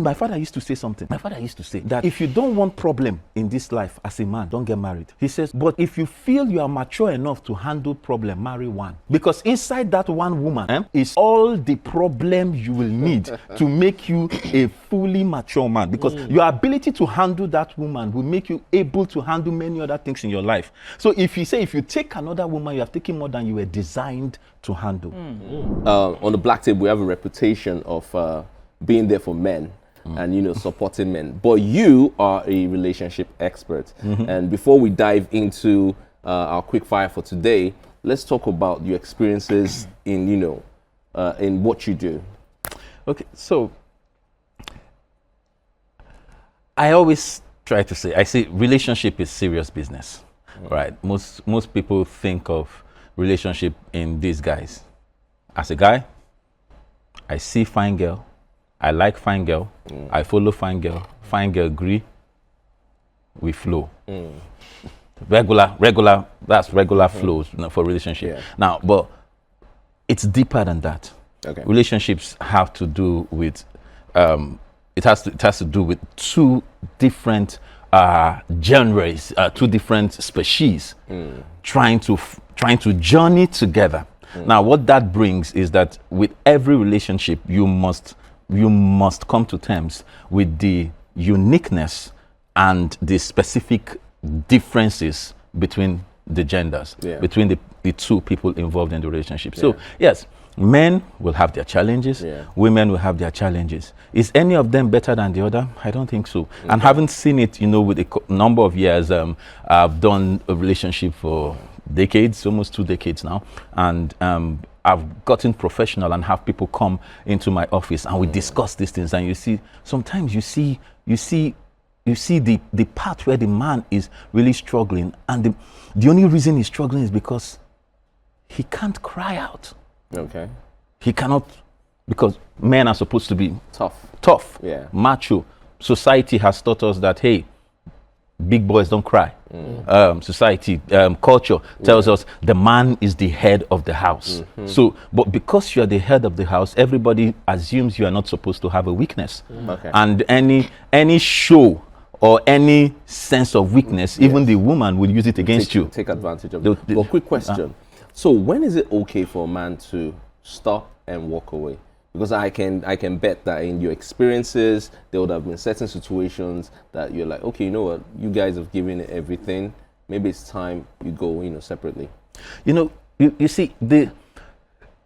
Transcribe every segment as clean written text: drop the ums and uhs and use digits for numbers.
My father used to say something. My father used to say that if you don't want problem in this life as a man, don't get married. He says, but if you feel you are mature enough to handle problem, marry one. Because inside that one woman is all the problem you will need to make you a fully mature man. Because your ability to handle that woman will make you able to handle many other things in your life. So if you take another woman, you have taken more than you were designed to handle. On the Black Table, we have a reputation of being there for men. And supporting men, but you are a relationship expert. And before we dive into our quick fire for today, let's talk about your experiences in in what you do. Okay, so I always try to say, I say relationship is serious business, right? Most people think of relationship in these guys. As a guy, I see fine girl, I like fine girl, I follow fine girl agree, we flow. Regular, that's regular flows for relationship. Yeah. Now, but it's deeper than that. Okay. Relationships have to do with, it has to do with two different genres, two different species trying to journey together. Now, what that brings is that with every relationship, you must come to terms with the uniqueness and the specific differences between the genders, between the two people involved in the relationship. So, yes, men will have their challenges, women will have their challenges. Is any of them better than the other? I don't think so. And having seen it, with a number of years, I've done a relationship for decades, almost 2 decades now, and I've gotten professional and have people come into my office and we discuss these things, and sometimes you see the part where the man is really struggling, and the only reason he's struggling is because he can't cry out. Okay. He cannot, because men are supposed to be tough, macho. Society has taught us that, hey, big boys don't cry. Society, culture tells us the man is the head of the house. So, but because you are the head of the house, everybody assumes you are not supposed to have a weakness. And any show or any sense of weakness, even the woman will use it against you. Take advantage of it. But quick question. So when is it okay for a man to stop and walk away? Because I can bet that in your experiences, there would have been certain situations that you're like, okay, you know what, you guys have given it everything. Maybe it's time you go, separately. You see,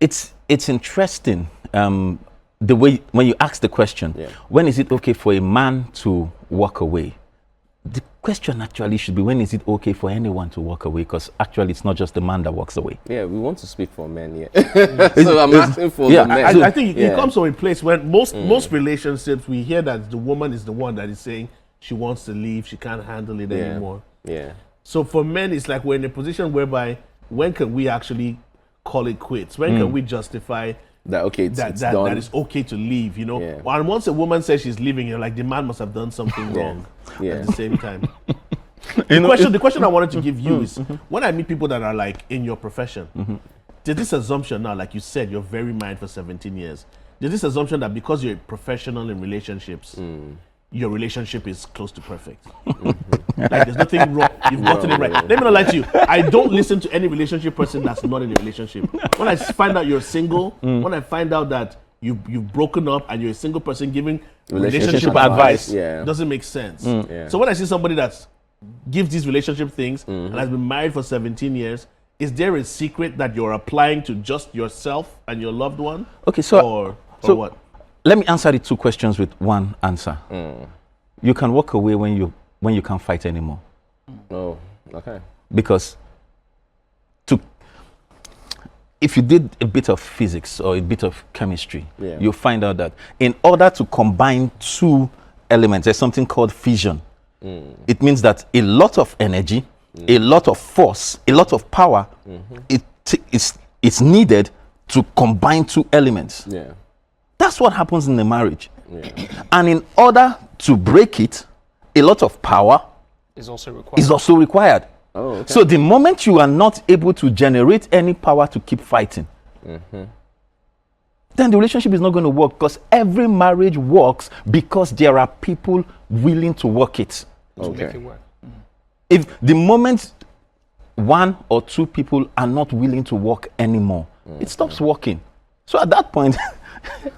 it's interesting the way when you ask the question, when is it okay for a man to walk away? The question actually should be, when is it okay for anyone to walk away? Because actually, it's not just the man that walks away. Yeah, we want to speak for men, So I'm asking for the men. I think it comes from a place where most relationships, we hear that the woman is the one that is saying she wants to leave, she can't handle it anymore. Yeah. So for men, it's like we're in a position whereby, when can we actually call it quits? When can we justify that it's done. That it's okay to leave, And once a woman says she's leaving, you're like, the man must have done something wrong at the same time. The question I wanted to give you is, when I meet people that are like in your profession, there's this assumption now, like you said, you're very married for 17 years. There's this assumption that because you're a professional in relationships, your relationship is close to perfect. Like there's nothing wrong. You've gotten it right. Let me not lie to you. I don't listen to any relationship person that's not in a relationship. When I find out you're single, when I find out that you've broken up and you're a single person giving relationship advice, doesn't make sense. So when I see somebody that gives these relationship things and has been married for 17 years, is there a secret that you're applying to just yourself and your loved one? Okay, so or what? Let me answer the two questions with one answer. You can walk away when you can't fight anymore. Oh, okay. Because if you did a bit of physics or a bit of chemistry, you'll find out that in order to combine two elements, there's something called fission. It means that a lot of energy, a lot of force, a lot of power, it's needed to combine two elements. That's what happens in a marriage. And in order to break it, a lot of power is also required. Oh, okay. So the moment you are not able to generate any power to keep fighting, then the relationship is not going to work, because every marriage works because there are people willing to work it. To make it work. If the moment one or two people are not willing to work anymore, it stops working. So at that point,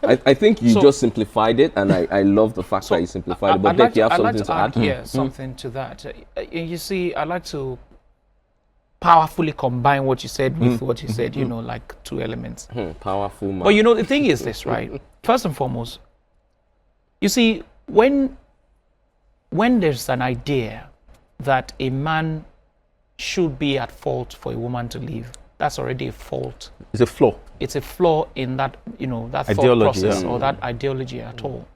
I think you just simplified it, and I love the fact that you simplified it. But Becky, you have something to add? Yeah, something to that. You see, I like to powerfully combine what you said with what you said, you know, like two elements. Powerful man. But you know, the thing is this, right? First and foremost, you see, when there's an idea that a man should be at fault for a woman to leave, that's already a fault. it's a flaw. It's a flaw in that, you know, that thought Ideology, process or that ideology at all.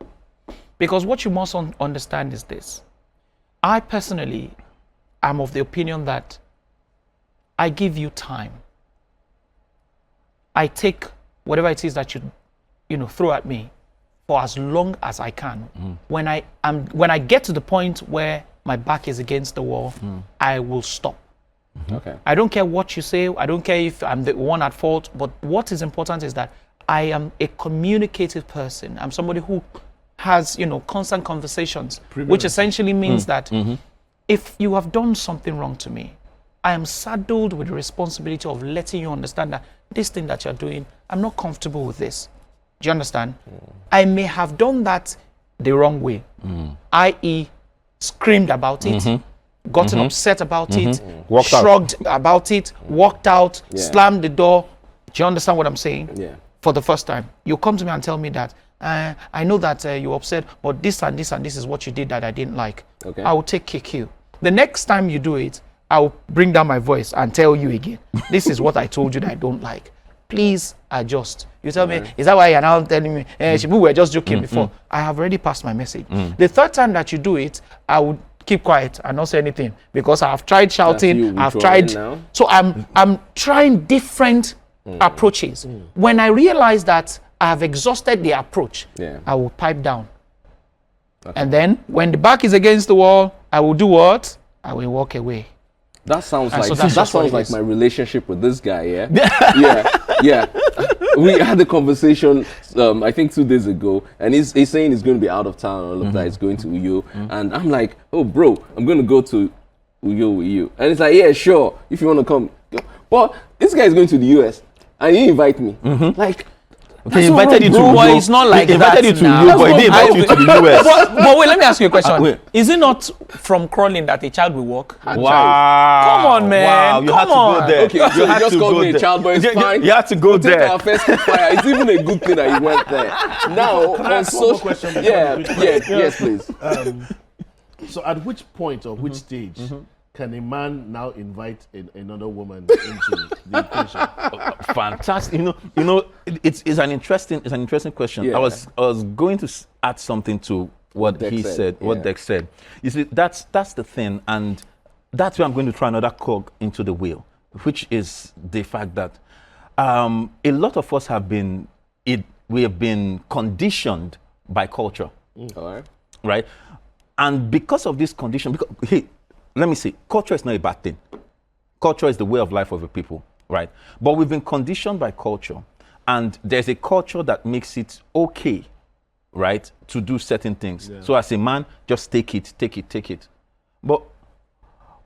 Because what you must understand is this. I personally am of the opinion that I give you time. I take whatever it is that you know, throw at me for as long as I can. When I get to the point where my back is against the wall, I will stop. Okay. I don't care what you say. I don't care if I'm the one at fault. But what is important is that I am a communicative person. I'm somebody who has, you know, constant conversations, which essentially means that if you have done something wrong to me, I am saddled with the responsibility of letting you understand that this thing that you're doing, I'm not comfortable with this. Do you understand? I may have done that the wrong way, i.e. screamed about it, gotten upset about it, shrugged about it, walked out, slammed the door. Do you understand what I'm saying? Yeah. For the first time, you come to me and tell me that I know that you're upset, but this and this and this is what you did that I didn't like. Okay. I will kick you. The next time you do it, I will bring down my voice and tell you again, this is what I told you that I don't like. Please adjust. You tell me, is that why you're now telling me, we were just joking before? I have already passed my message. The third time that you do it, I would keep quiet and not say anything, because I've tried shouting, I've tried. So I'm trying different approaches. When I realize that I have exhausted the approach, I will pipe down. And then when the back is against the wall, I will do what? I will walk away. That sounds And like so that sounds like my relationship with this guy. Yeah. We had a conversation I think 2 days ago, and he's saying he's going to be out of town and all of that. He's going to Uyo, and I'm like, oh bro, I'm going to go to Uyo with you, and it's like, yeah, sure, if you want to come. But this guy is going to the US, and he invite me. Like, okay, he invited you to Uyo. Well, it's not like he that invited you to now. Uyo, but he didn't invite you to the US. But wait, let me ask you a question. Wait. Is it not from crawling that a child will walk? Wow. Come on, man. Wow, you had to go there. okay, so you had just to called go me a there. child, but it's fine. You had to go We'll take there. our first fire. It's even a good thing that he went there. Now, Can I on ask one more social, question? yes, please. So at which point or which stage can a man now invite another woman into the equation? Fantastic. You know, it's an interesting question. Yeah. I was going to add something to what Dex he said, what yeah. Dex said. You see, that's the thing, and that's where I'm going to try another cog into the wheel, which is the fact that a lot of us we have been conditioned by culture, All right. right? And because of this condition, let me say, culture is not a bad thing. Culture is the way of life of a people, right? But we've been conditioned by culture, and there's a culture that makes it okay, right, to do certain things. Yeah. So as a man, just take it. But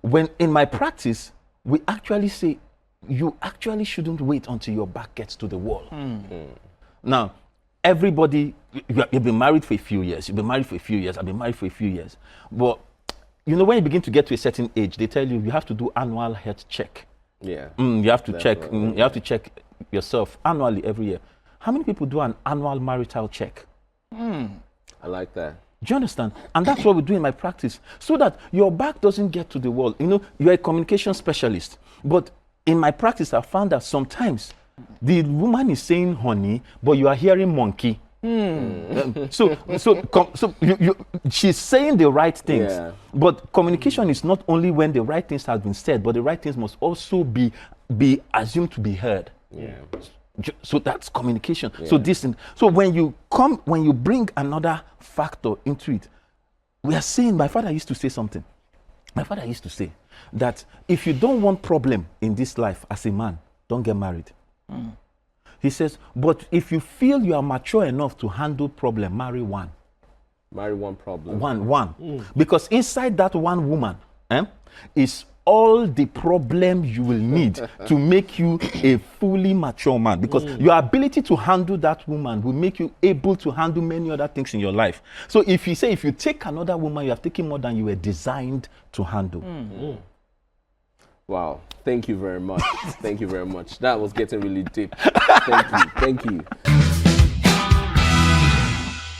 when in my practice, we actually say, you actually shouldn't wait until your back gets to the wall. Now, everybody, you've been married for a few years, I've been married for a few years. But you know, when you begin to get to a certain age, they tell you have to do annual health check. Yeah. You have to check. You have to check yourself annually every year. How many people do an annual marital check? I like that. Do you understand? And that's what we do in my practice, so that your back doesn't get to the wall. You know, you're a communication specialist, but in my practice, I found that sometimes the woman is saying honey, but you are hearing monkey. So she's saying the right things, but communication is not only when the right things have been said, but the right things must also be assumed to be heard. Yeah. So that's communication. Yeah. So when you bring another factor into it, we are saying, my father used to say something. My father used to say that if you don't want problem in this life as a man, don't get married. He says, but if you feel you are mature enough to handle problem, marry one. Marry one problem. One. Because inside that one woman is all the problem you will need to make you a fully mature man. Because your ability to handle that woman will make you able to handle many other things in your life. So if you take another woman, you have taken more than you were designed to handle. Wow. Thank you very much. Thank you very much. That was getting really deep. Thank you.